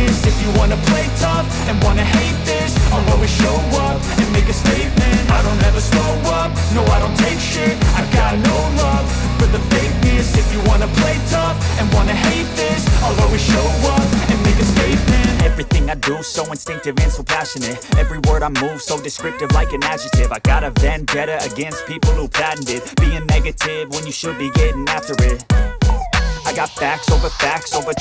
fakeness. If you wanna play tough and wanna hate this, I'll always show up and make a statement. I don't ever slow up, no I don't take shit. I got no love for the fakeness. If you wanna play tough and wanna hate this, I'll always show up and make a statement. Everything I do so instinctive and so passionate. Every word I move so descriptive like an adjective. I got a vendetta against people who patented being negative when you should be getting after it. I got facts over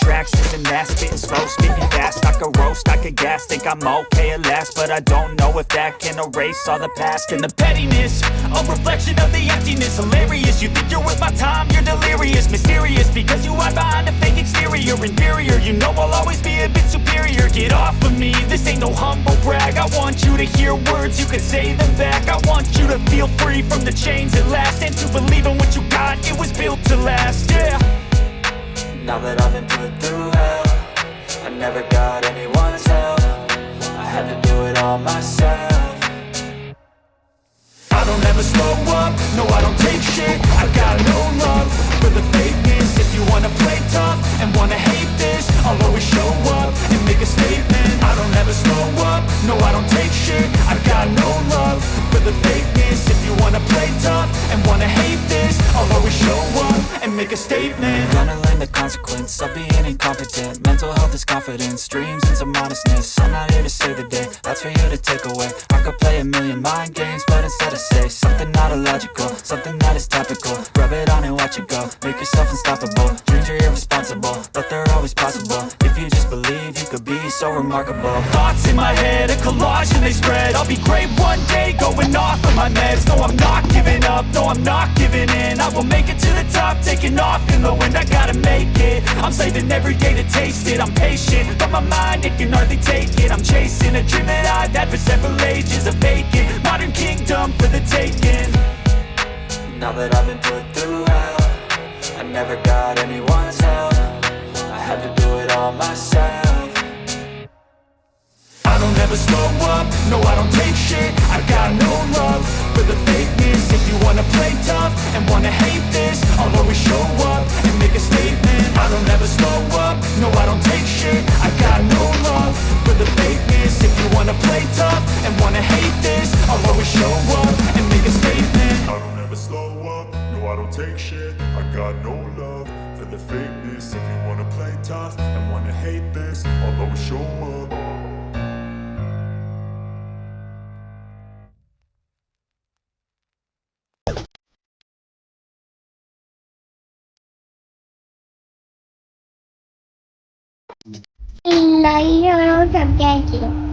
tracks, isn't that spitting slow, speaking fast. I could roast, I could gas, think I'm okay at last, but I don't know if that can erase all the past. And the pettiness, a reflection of the emptiness. Hilarious, you think you're worth my time, you're delirious. Mysterious, because you hide behind a fake exterior. Inferior, you know I'll always be a bit superior. Get off of me, this ain't no humble brag. I want you to hear words, you can say them back. I want you to feel free from the chains at last, and to believe in what you got, it was built to last, yeah. Now that I've been put through hell, I never got anyone's help. I had to do it all myself. I don't ever slow up, no I don't take shit. I got no love for the fakeness. If you wanna play tough and wanna hate this, I'll always show up and make a statement. I don't ever slow up, no I don't take shit. I got no love for the fakeness. If you wanna play tough and wanna hate this, I'll always show up and make a statement. Gonna learn the consequence of being incompetent. Mental health is confidence, dreams and some modestness. I'm not here to save the day, that's for you to take away. I could play a million mind games, but instead I say something not illogical, something that is topical. Rub it on and watch it go, make yourself unstoppable. Dreams are irresponsible, but they're always possible. If you just believe, you could be so remarkable. Thoughts in my head, a collage and they spread. I'll be great one day, going off of my meds. No I'm not giving up, no I'm not giving in. I will make it to the top, taking off in the wind. I gotta make it, I'm saving every day to taste it. I'm patient, but my mind, it can hardly take it. I'm chasing a dream that I've had for several ages. A vacant, modern kingdom for the taking. Now that I've been put through hell, I never got anyone's help. I had to do it all myself. I don't ever slow up, no I don't take shit. I got no love for the fakeness. If you wanna play tough and wanna hate this, I'll always show up and make a statement. I don't ever slow up, no I don't take shit. I got no love for the fakeness. If you wanna play tough and wanna hate this, I'll always show up and make a statement. I don't ever slow up, no I don't take shit. I got no love for the fakeness. If you wanna play tough and wanna hate this, I'll always show up. Lấy đâu tập ra chị?